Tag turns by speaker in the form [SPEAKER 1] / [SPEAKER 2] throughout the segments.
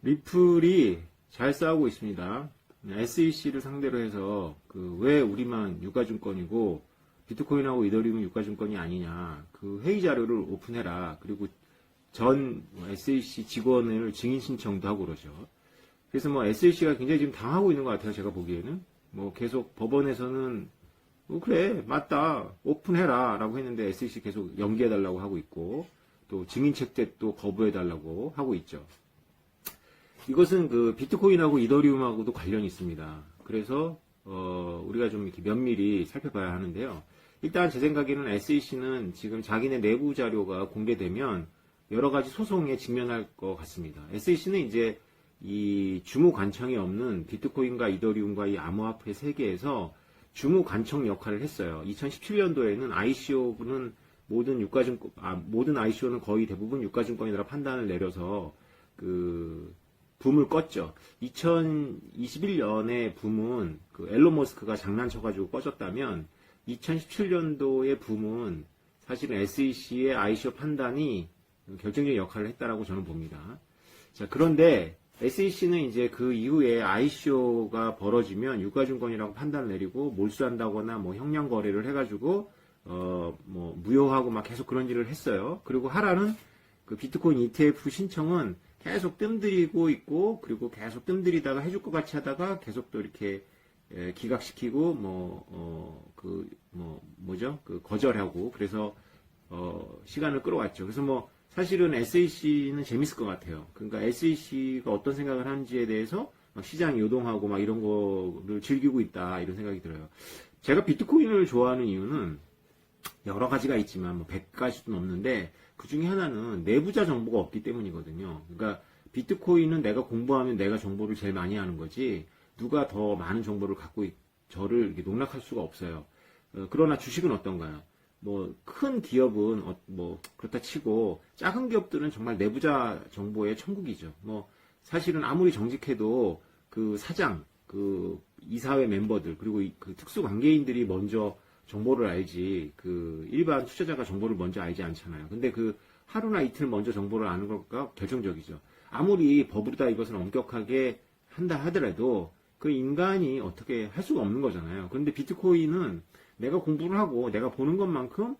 [SPEAKER 1] 리플이 잘 싸우고 있습니다. SEC를 상대로 해서 왜 우리만 유가증권이고 비트코인하고 이더리움은 유가증권이 아니냐. 그 회의 자료를 오픈해라. 그리고 전 SEC 직원을 증인 신청도 하고 그러죠. 그래서 SEC가 굉장히 지금 당하고 있는 것 같아요. 제가 보기에는. 계속 법원에서는 그래 맞다 오픈해라 라고 했는데 SEC 계속 연기해달라고 하고 있고 또 증인 채택도 거부해달라고 하고 있죠. 이것은 비트코인하고 이더리움하고도 관련이 있습니다. 그래서 우리가 좀 이렇게 면밀히 살펴봐야 하는데요. 일단 제 생각에는 SEC는 지금 자기네 내부 자료가 공개되면 여러 가지 소송에 직면할 것 같습니다. SEC는 이제 이 주무 관청이 없는 비트코인과 이더리움과 이 암호화폐 세계에서 주무 관청 역할을 했어요. 2017년도에는 ICO는 모든 ICO는 거의 대부분 유가증권이라 판단을 내려서 붐을 껐죠. 2021년에 붐은 앨런 머스크가 장난쳐가지고 꺼졌다면 2017년도의 붐은 사실은 SEC의 ICO 판단이 결정적인 역할을 했다라고 저는 봅니다. 자, 그런데 SEC는 이제 그 이후에 ICO가 벌어지면 유가증권이라고 판단을 내리고 몰수한다거나 형량 거래를 해가지고 무효하고 막 계속 그런 일을 했어요. 그리고 하라는 비트코인 ETF 신청은 계속 뜸들이고 있고 그리고 계속 뜸들이다가 해줄 것 같이 하다가 계속 또 이렇게 기각시키고 거절하고 그래서 시간을 끌어왔죠. 그래서 사실은 SEC는 재밌을 것 같아요. 그러니까 SEC가 어떤 생각을 하는지에 대해서 시장이 요동하고 이런 거를 즐기고 있다 이런 생각이 들어요. 제가 비트코인을 좋아하는 이유는 여러 가지가 있지만 100가지도 넘는데 그 중에 하나는 내부자 정보가 없기 때문이거든요. 그러니까 비트코인은 내가 공부하면 내가 정보를 제일 많이 하는 거지 누가 더 많은 정보를 갖고 저를 이렇게 농락할 수가 없어요. 그러나 주식은 어떤가요? 큰 기업은 그렇다 치고 작은 기업들은 정말 내부자 정보의 천국이죠. 사실은 아무리 정직해도 그 사장, 이사회 멤버들 그리고 특수 관계인들이 먼저 정보를 알지 일반 투자자가 정보를 먼저 알지 않잖아요. 근데 하루나 이틀 먼저 정보를 아는 것과 결정적이죠. 아무리 법으로다 이것을 엄격하게 한다 하더라도 인간이 어떻게 할 수가 없는 거잖아요. 그런데 비트코인은 내가 공부를 하고 내가 보는 것만큼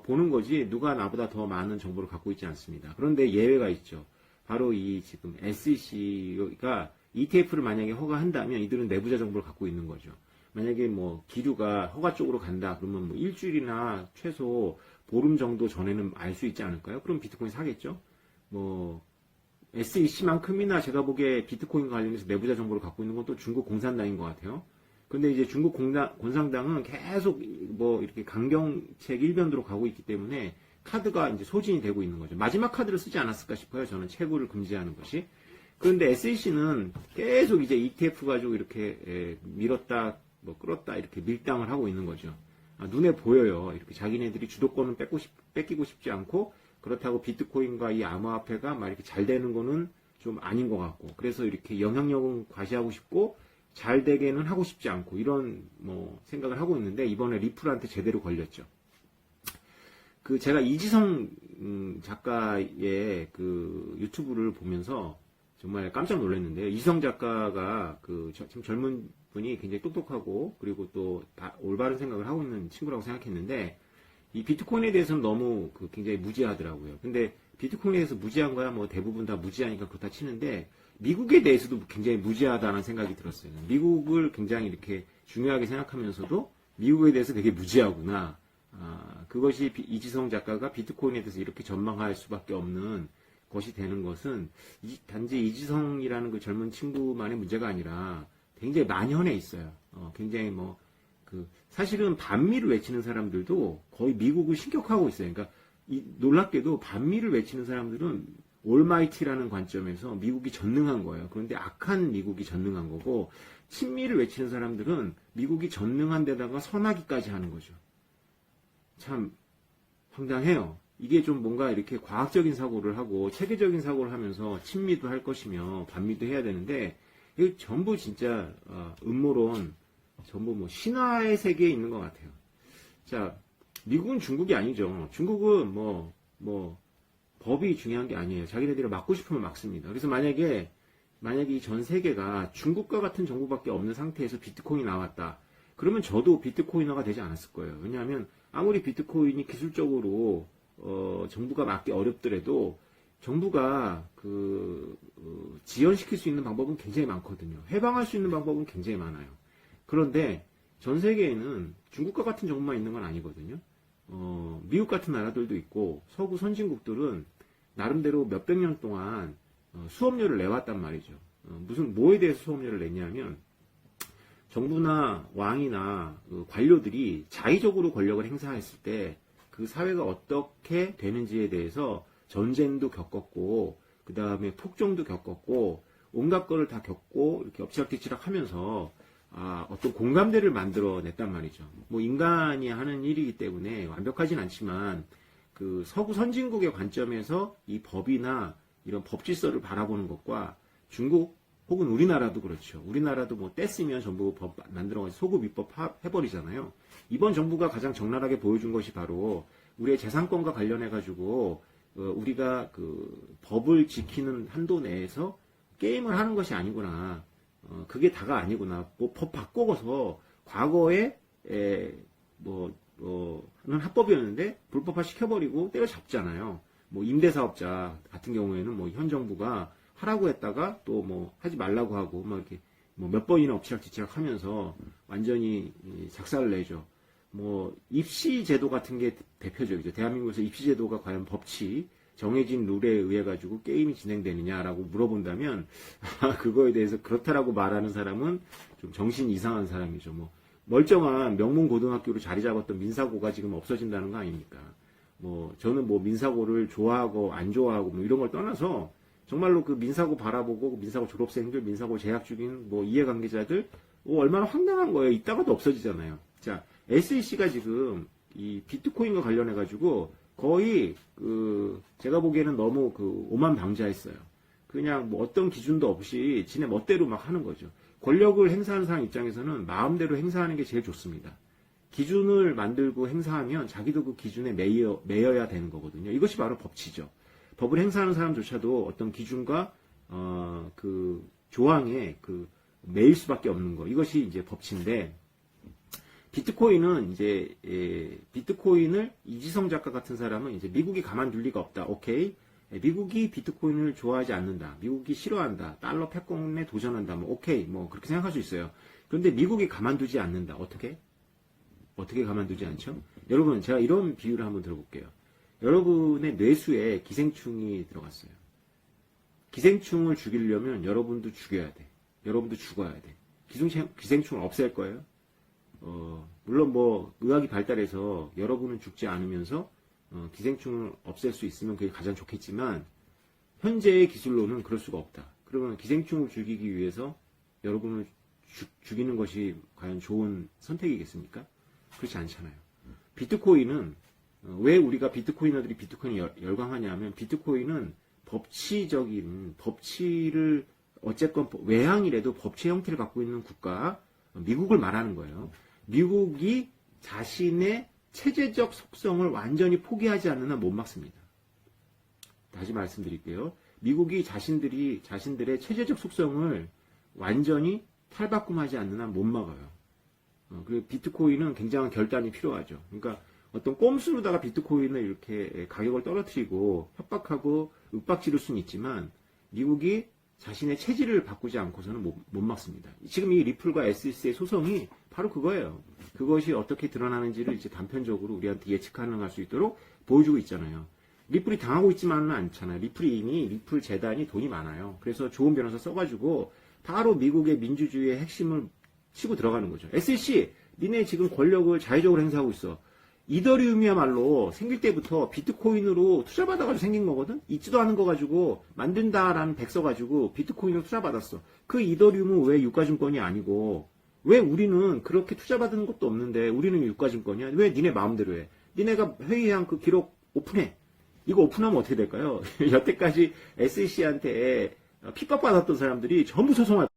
[SPEAKER 1] 보는 거지 누가 나보다 더 많은 정보를 갖고 있지 않습니다. 그런데 예외가 있죠. 바로 지금 SEC가 ETF를 만약에 허가한다면 이들은 내부자 정보를 갖고 있는 거죠. 만약에 기류가 허가 쪽으로 간다 그러면 일주일이나 최소 보름 정도 전에는 알 수 있지 않을까요? 그럼 비트코인 사겠죠? SEC만큼이나 제가 보기에 비트코인 관련해서 내부자 정보를 갖고 있는 건 또 중국 공산당인 것 같아요. 근데 이제 중국 공산당은 계속 이렇게 강경책 일변도로 가고 있기 때문에 카드가 이제 소진이 되고 있는 거죠. 마지막 카드를 쓰지 않았을까 싶어요. 저는 채굴을 금지하는 것이. 그런데 SEC는 계속 이제 ETF 가지고 이렇게 밀었다, 끌었다 이렇게 밀당을 하고 있는 거죠. 눈에 보여요. 이렇게 자기네들이 주도권은 뺏기고 싶지 않고 그렇다고 비트코인과 이 암호화폐가 막 이렇게 잘 되는 거는 좀 아닌 것 같고 그래서 이렇게 영향력은 과시하고 싶고 잘 되게는 하고 싶지 않고 이런 생각을 하고 있는데 이번에 리플한테 제대로 걸렸죠. 제가 이지성 작가의 유튜브를 보면서 정말 깜짝 놀랐는데요. 이지성 작가가 참 젊은 분이 굉장히 똑똑하고 그리고 또 올바른 생각을 하고 있는 친구라고 생각했는데 이 비트코인에 대해서는 너무 굉장히 무지하더라고요. 근데 비트코인에 대해서 무지한 거야 대부분 다 무지하니까 그렇다 치는데 미국에 대해서도 굉장히 무지하다는 생각이 들었어요. 미국을 굉장히 이렇게 중요하게 생각하면서도 미국에 대해서 되게 무지하구나. 그것이 이지성 작가가 비트코인에 대해서 이렇게 전망할 수밖에 없는 것이 되는 것은 단지 이지성이라는 젊은 친구만의 문제가 아니라 굉장히 만연해 있어요. 굉장히 사실은 반미를 외치는 사람들도 거의 미국을 신격화하고 있어요. 그러니까 놀랍게도 반미를 외치는 사람들은 올마이티라는 관점에서 미국이 전능한 거예요. 그런데 악한 미국이 전능한 거고 친미를 외치는 사람들은 미국이 전능한 데다가 선하기까지 하는 거죠. 참 황당해요. 이게 좀 뭔가 이렇게 과학적인 사고를 하고 체계적인 사고를 하면서 친미도 할 것이며 반미도 해야 되는데 이거 전부 진짜 음모론 전부 신화의 세계에 있는 것 같아요. 자, 미국은 중국이 아니죠. 중국은 법이 중요한 게 아니에요. 자기네들이 막고 싶으면 막습니다. 그래서 만약에 만약에 이 전 세계가 중국과 같은 정부밖에 없는 상태에서 비트코인이 나왔다. 그러면 저도 비트코이너가 되지 않았을 거예요. 왜냐하면 아무리 비트코인이 기술적으로 정부가 막기 어렵더라도 정부가 지연시킬 수 있는 방법은 굉장히 많거든요. 해방할 수 있는 방법은 굉장히 많아요. 그런데 전 세계에는 중국과 같은 정부만 있는 건 아니거든요. 미국 같은 나라들도 있고 서구 선진국들은 나름대로 몇백 년 동안 수업료를 내왔단 말이죠. 뭐에 대해서 수업료를 냈냐면 정부나 왕이나 관료들이 자의적으로 권력을 행사했을 때 그 사회가 어떻게 되는지에 대해서 전쟁도 겪었고 그 다음에 폭정도 겪었고 온갖 거를 다 겪고 이렇게 엎치락뒤치락 하면서 어떤 공감대를 만들어냈단 말이죠. 뭐 인간이 하는 일이기 때문에 완벽하진 않지만 그 서구 선진국의 관점에서 이 법이나 이런 법 질서를 바라보는 것과 중국 혹은 우리나라도 그렇죠. 우리나라도 뭐 떼쓰면 전부 법 만들어가지고 소급 입법 해버리잖아요. 이번 정부가 가장 적나라하게 보여준 것이 바로 우리의 재산권과 관련해가지고 우리가 그 법을 지키는 한도 내에서 게임을 하는 것이 아니구나. 그게 다가 아니구나. 뭐 법 바꿔서 과거에 는 합법이었는데 불법화 시켜버리고 때려잡잖아요. 뭐 임대사업자 같은 경우에는 뭐 현 정부가 하라고 했다가 또 뭐 하지 말라고 하고 막 이렇게 뭐 몇 번이나 엎치락뒤치락 하면서 완전히 작살을 내죠. 뭐 입시 제도 같은 게 대표적이죠. 대한민국에서 입시 제도가 과연 법치 정해진 룰에 의해 가지고 게임이 진행되느냐라고 물어본다면 그거에 대해서 그렇다라고 말하는 사람은 좀 정신이 이상한 사람이죠. 뭐 멀쩡한 명문 고등학교로 자리 잡았던 민사고가 지금 없어진다는 거 아닙니까? 뭐 저는 뭐 민사고를 좋아하고 안 좋아하고 뭐 이런 걸 떠나서 정말로 그 민사고 바라보고 민사고 졸업생들, 민사고 재학 중인 뭐 이해관계자들 얼마나 황당한 거예요. 이따가도 없어지잖아요. 자, SEC가 지금 이 비트코인과 관련해 가지고 거의 제가 보기에는 너무 오만방자했어요. 그냥 뭐 어떤 기준도 없이 지네 멋대로 막 하는 거죠. 권력을 행사하는 사람 입장에서는 마음대로 행사하는 게 제일 좋습니다. 기준을 만들고 행사하면 자기도 그 기준에 매여야 되는 거거든요. 이것이 바로 법치죠. 법을 행사하는 사람조차도 어떤 기준과 그 조항에 매일 수밖에 없는 거. 이것이 이제 법치인데 비트코인은 이제 비트코인을 이지성 작가 같은 사람은 이제 미국이 가만둘 리가 없다. 오케이. 미국이 비트코인을 좋아하지 않는다. 미국이 싫어한다. 달러 패권에 도전한다. 뭐 오케이. 뭐 그렇게 생각할 수 있어요. 그런데 미국이 가만두지 않는다. 어떻게 가만두지 않죠? 여러분 제가 이런 비유를 한번 들어볼게요. 여러분의 뇌수에 기생충이 들어갔어요. 기생충을 죽이려면 여러분도 죽여야 돼. 여러분도 죽어야 돼. 기생충을 없앨 거예요? 물론 뭐 의학이 발달해서 여러분은 죽지 않으면서 기생충을 없앨 수 있으면 그게 가장 좋겠지만 현재의 기술로는 그럴 수가 없다. 그러면 기생충을 죽이기 위해서 여러분을 죽이는 것이 과연 좋은 선택이겠습니까? 그렇지 않잖아요. 비트코인은 왜 우리가 비트코이너들이 비트코인을 열광하냐 하면 비트코인은 법치를 어쨌건 외항이라도 법치 형태를 갖고 있는 국가 미국을 말하는 거예요. 미국이 자신의 체제적 속성을 완전히 포기하지 않는 한 못 막습니다. 다시 말씀드릴게요. 미국이 자신들의 체제적 속성을 완전히 탈바꿈하지 않는 한 못 막아요. 그리고 비트코인은 굉장한 결단이 필요하죠. 그러니까 어떤 꼼수로다가 비트코인을 이렇게 가격을 떨어뜨리고 협박하고 윽박지를 수는 있지만 미국이 자신의 체질을 바꾸지 않고서는 못 막습니다. 지금 이 리플과 SEC의 소송이 바로 그거예요. 그것이 어떻게 드러나는지를 이제 단편적으로 우리한테 예측 가능할 수 있도록 보여주고 있잖아요. 리플이 당하고 있지만은 않잖아요. 리플 재단이 돈이 많아요. 그래서 좋은 변호사 써가지고 바로 미국의 민주주의의 핵심을 치고 들어가는 거죠. SEC, 니네 지금 권력을 자의적으로 행사하고 있어. 이더리움이야말로 생길 때부터 비트코인으로 투자받아가지고 생긴 거거든? 있지도 않은 거 가지고 만든다라는 백 써가지고 비트코인으로 투자받았어. 그 이더리움은 왜 유가증권이 아니고, 왜 우리는 그렇게 투자받은 것도 없는데 우리는 유가증권이야? 왜 니네 마음대로 해? 니네가 회의한 그 기록 오픈해. 이거 오픈하면 어떻게 될까요? 여태까지 SEC한테 핍박받았던 사람들이 전부 소송할